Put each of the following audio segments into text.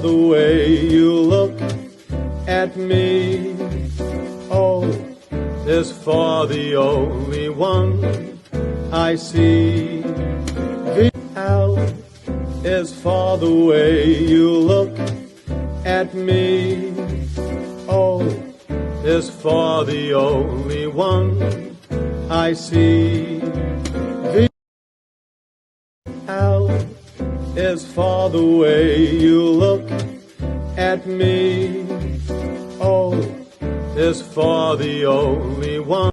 the way you look at me. O is for the only one I see. L is for the way you look at me. O is for the only one I see. L is for the way you look at me. O is for the only one.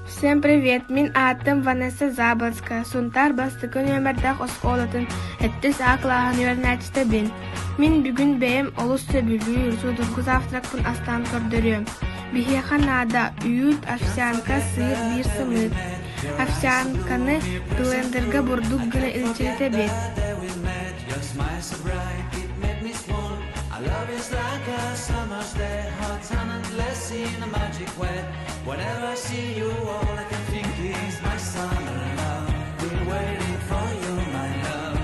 Всем привет, мен атым Ванесса Заболская, сунтар бастыкы нөмірдақ осколатын әттіс ақлағын өрнәчті бен. Мен бүгін бәйім олыс сөбілір, судырғыз автракпын астан көрдірем. Бихеханада үйіт овсянка, сыр, бір сымыт. Овсянканы блендерге бұрдық гына үлчіліте бет. Love is like a summer's day, hot and endless in a magic way. Whenever I see you, all I can think is my summer love. Been waiting for you, my love.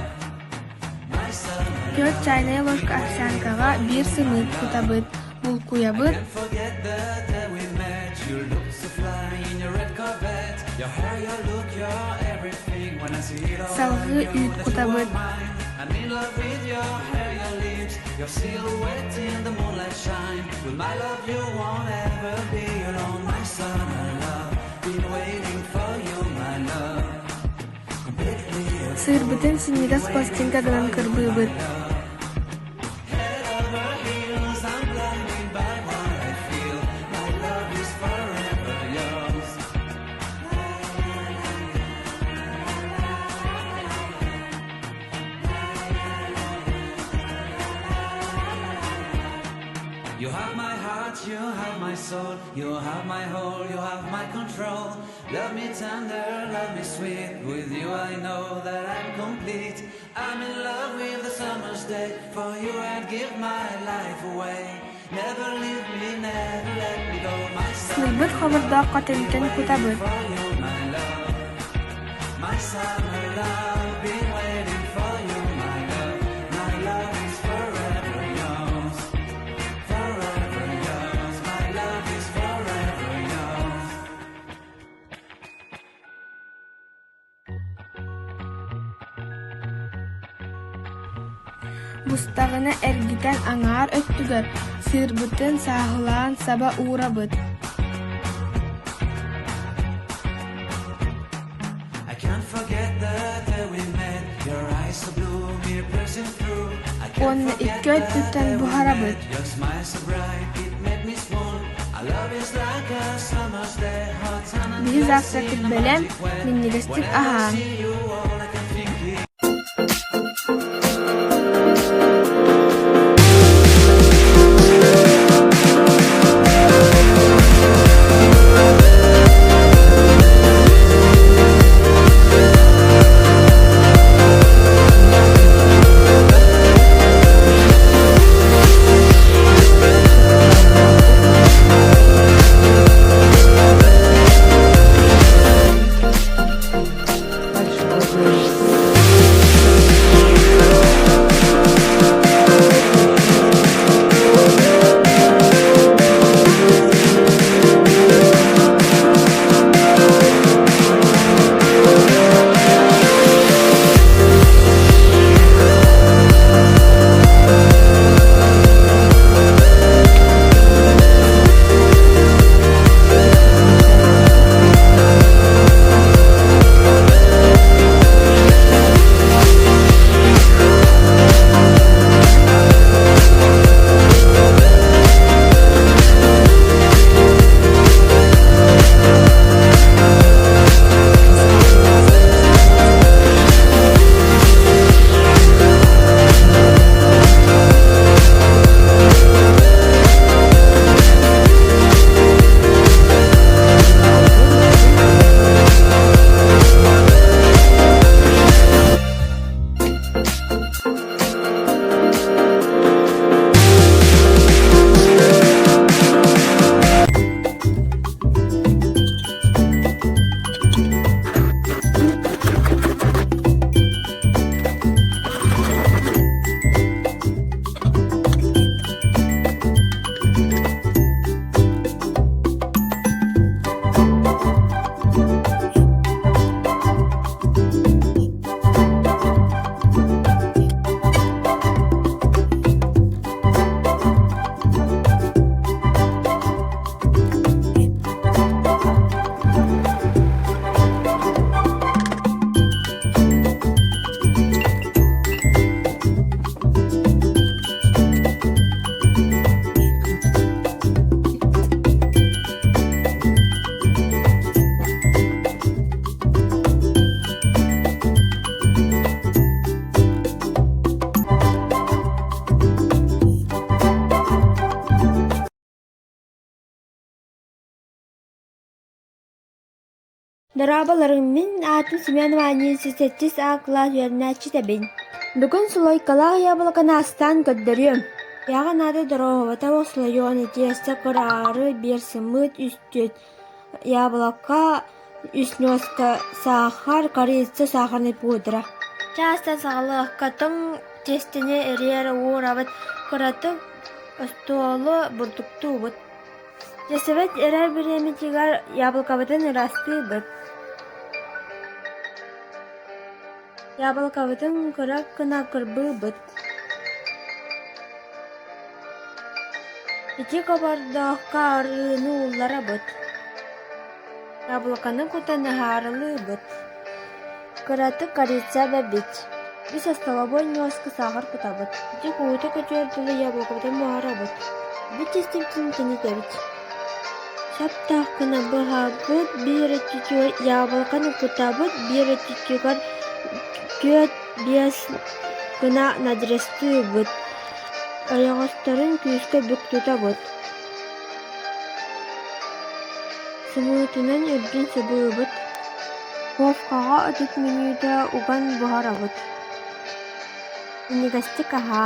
My summer love. 4 чайная ложка овсянкага, bir сымыт кутабыт, бул куябыт. Can't forget the day we met. You look so fly in your red Corvette. Your hair, your look, your everything. When I see it all, салгы үйт кутабыт. I'm in love with your hair, your lips, your silhouette in the moonlight shine. With my love you won't ever be alone, my summer love. Been waiting for you, my love. Сыр бүтін синедас пластинка гынан кырбы быт. Head over heels, I'm blinded by what I feel. My love is forever yours. You have my heart, you have my soul, you have my whole, you have my control. Love me tender, love me sweet, with you I know that I'm complete. I'm in love with the summer's day, for you I'd give my life away. Never leave me, never let me go, my summer love. For you, my love, my summer love, been waiting for you, my love. My love is forever yours. Бустағына әргітен аңар өттігір, сыр бұтын сағылан саба ура бұт. Онны ikki өттіктен бұхара бұт. Біз ақсақыт бәлем, мен нерестік ағам. Дорабаларым мен атын Семенова Анинси 8 класс вернячи табин. Бүгін сулай калах ябалкана астан көддөрүм. Яга нады Здоровое ослойон тесте кырары берсимыт үстөт. Яблока үснөска сахар, корица, сахарный пудра. Часто сағалыққатын тестіне эрер уырабыт кыраты столы бурдукту бут. Жесебет эрер биреметигар яблокабытын ырасты бут. Яблокабытын кырак кына кырбы бут. Ити кабардаққа арыны уллара бут. Яблоканы кутаны харылы бут. Кыраты корица бәбит. Бис столовой нёска сахар кутабыт. Ити куыты көтөрдүлы яблокабытын муара бут. Бит истептин кені кәбит. Шаптақ кына бұға бут, бері түтү яблоканы кутабыт, бері түтүгар көт бес кына надресты бут. Аяғастарын күйіске бүк тұтабыт. Сымытынан үрден сөбі бут. Ковкаға өтік менюда уган бұғара бут. Инегасты каха.